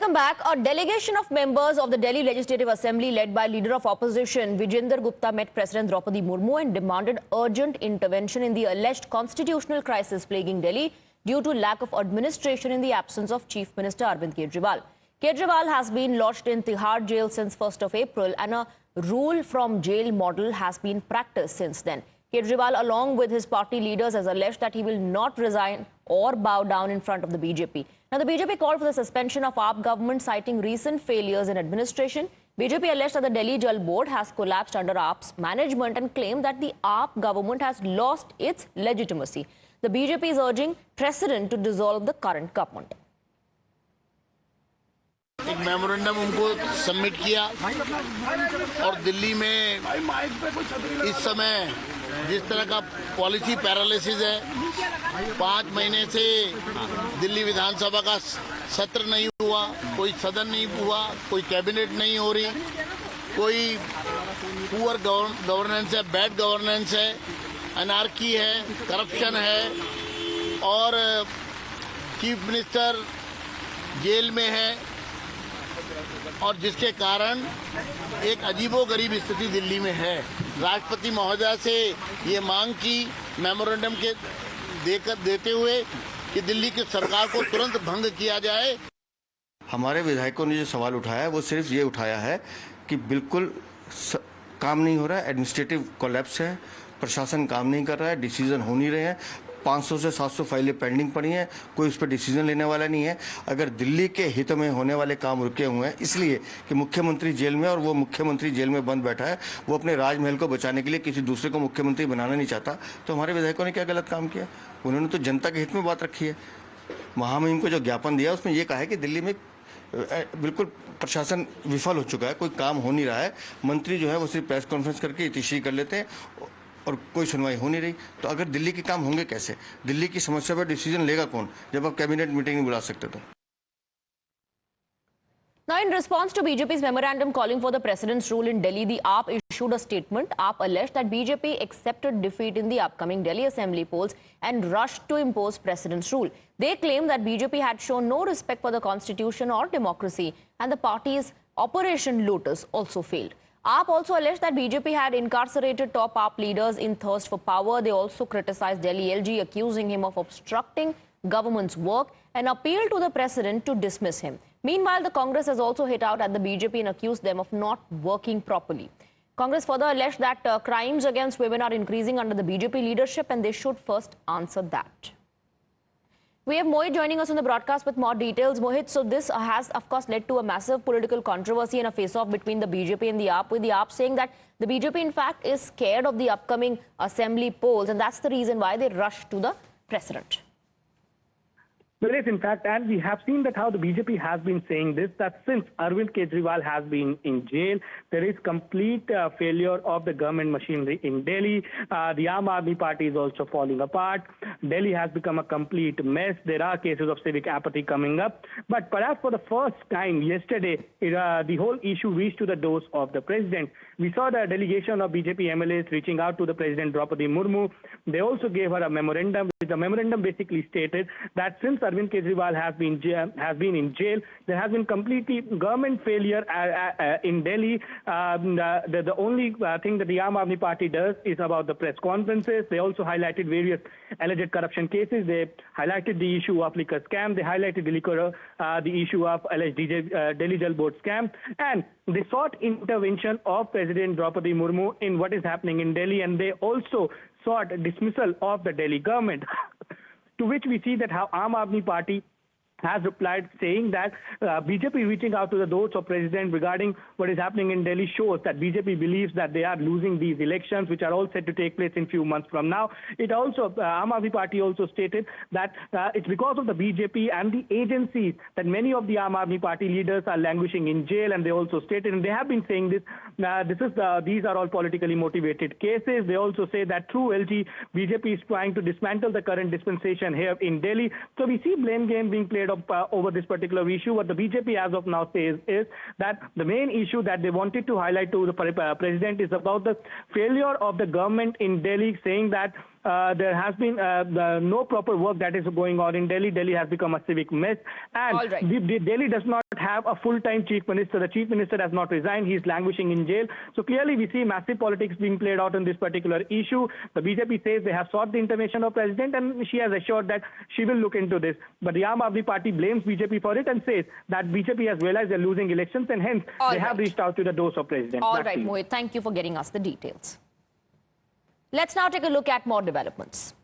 Welcome back. A delegation of members of the Delhi Legislative Assembly led by Leader of Opposition Vijayendra Gupta met President Draupadi Murmu and demanded urgent intervention in the alleged constitutional crisis plaguing Delhi due to lack of administration in the absence of Chief Minister Arvind Kejriwal. Kejriwal has been lodged in Tihar jail since 1st of April and a rule from jail model has been practiced since then. Kejriwal, along with his party leaders, has alleged that he will not resign or bow down in front of the BJP. Now, the BJP called for the suspension of AAP government, citing recent failures in administration. BJP alleged that the Delhi Jal Board has collapsed under AAP's management and claimed that the AAP government has lost its legitimacy. The BJP is urging precedent to dissolve the current government. एक memorandum उनको submit किया और दिल्ली में इस समय जिस तरह का पॉलिसी पैरालिसिस है, 5 महीने से दिल्ली विधानसभा का सत्र नहीं हुआ, कोई सदन नहीं हुआ, कोई कैबिनेट नहीं हो रही, कोई पुअर गवर्नेंस है, बैड गवर्नेंस है, अनार्की है, करप्शन है और चीफ मिनिस्टर जेल में है और जिसके कारण एक अजीबोगरीब स्थिति दिल्ली में है। राष्ट्रपति महोदय से ये मांग की मेमोरेंडम के देते हुए कि दिल्ली की सरकार को तुरंत भंग किया जाए। हमारे विधायकों ने जो सवाल उठाया है वो सिर्फ ये उठाया है कि बिल्कुल काम नहीं हो रहा है, एडमिनिस्ट्रेटिव कोलैप्स है, प्रशासन काम नहीं कर रहा है, डिसीजन हो नहीं रहे हैं, 500 से 700 फाइलें पेंडिंग पड़ी हैं, कोई उस पर डिसीजन लेने वाला नहीं है। अगर दिल्ली के हित में होने वाले काम रुके हुए हैं इसलिए कि मुख्यमंत्री जेल में और वो मुख्यमंत्री जेल में बंद बैठा है, वो अपने राजमहल को बचाने के लिए किसी दूसरे को मुख्यमंत्री बनाना नहीं चाहता, तो हमारे विधायकों ने क्या गलत काम किया? उन्होंने तो जनता के हित में बात रखी है। महामहिम को जो ज्ञापन दिया उसमें ये कहा है कि दिल्ली में बिल्कुल प्रशासन विफल हो चुका है, कोई काम हो नहीं रहा है, मंत्री जो है वो सिर्फ प्रेस कॉन्फ्रेंस करके इतिश्री कर लेते हैं और कोई सुनवाई हो नहीं रही। तो अगर दिल्ली के काम होंगे कैसे? दिल्ली की समस्या पर डिसीजन लेगा कौन जब आप कैबिनेट मीटिंग नहीं बुला सकते? तो Now, in response to BJP's memorandum calling for the president's rule in Delhi, the AAP issued a statement. AAP alleged that BJP accepted defeat in the upcoming Delhi Assembly polls and rushed to impose president's rule. They claim that BJP had shown no respect for the constitution or democracy, and the party's Operation Lotus also failed. AAP also alleged that BJP had incarcerated top AAP leaders in thirst for power. They also criticized Delhi LG, accusing him of obstructing government's work and appealed to the president to dismiss him. Meanwhile, the Congress has also hit out at the BJP and accused them of not working properly. Congress further alleged that crimes against women are increasing under the BJP leadership and they should first answer that. We have Mohit joining us on the broadcast with more details. Mohit, so this has, of course, led to a massive political controversy and a face-off between the BJP and the AAP, with the AAP saying that the BJP, in fact, is scared of the upcoming assembly polls, and that's the reason why they rushed to the president. Well, yes, in fact, and we have seen that how the BJP has been saying this, that since Arvind Kejriwal has been in jail, there is complete failure of the government machinery in Delhi. The Aam Aadmi Party is also falling apart. Delhi has become a complete mess. There are cases of civic apathy coming up. But perhaps for the first time yesterday, the whole issue reached to the doors of the president. We saw the delegation of BJP MLAs reaching out to the president, Draupadi Murmu. They also gave her a memorandum. The memorandum basically stated that since Arvind Kejriwal has been in jail, there has been completely government failure in Delhi. The only thing that the Aam Aadmi Party does is about the press conferences. They also highlighted various alleged corruption cases. They highlighted the issue of liquor scam. They highlighted the issue of alleged Delhi Jal Board scam. And they sought intervention of President Draupadi Murmu in what is happening in Delhi, and they also sought dismissal of the Delhi government. To which we see that how Aam Aadmi Party has replied saying that BJP reaching out to the doors of president regarding what is happening in Delhi shows that BJP believes that they are losing these elections, which are all set to take place in few months from now. It also, Aam Aadmi Party also stated that it's because of the BJP and the agencies that many of the Aam Aadmi Party leaders are languishing in jail, and they also stated, and they have been saying this, these are all politically motivated cases. They also say that through LG, BJP is trying to dismantle the current dispensation here in Delhi. So we see blame game being played over this particular issue. What the BJP as of now says is that the main issue that they wanted to highlight to the president is about the failure of the government in Delhi, saying that there has been no proper work that is going on in Delhi. Delhi has become a civic mess, and All right. Delhi does not have a full-time chief minister. The chief minister has not resigned. He is languishing in jail. So clearly we see massive politics being played out on this particular issue. The BJP says they have sought the intervention of president, and she has assured that she will look into this. But the Aam Aadmi Party blames BJP for it and says that BJP has realized they're losing elections, and hence All they have right. reached out to the doors of president. All Back to right, you. Mohit, thank you for getting us the details. Let's now take a look at more developments.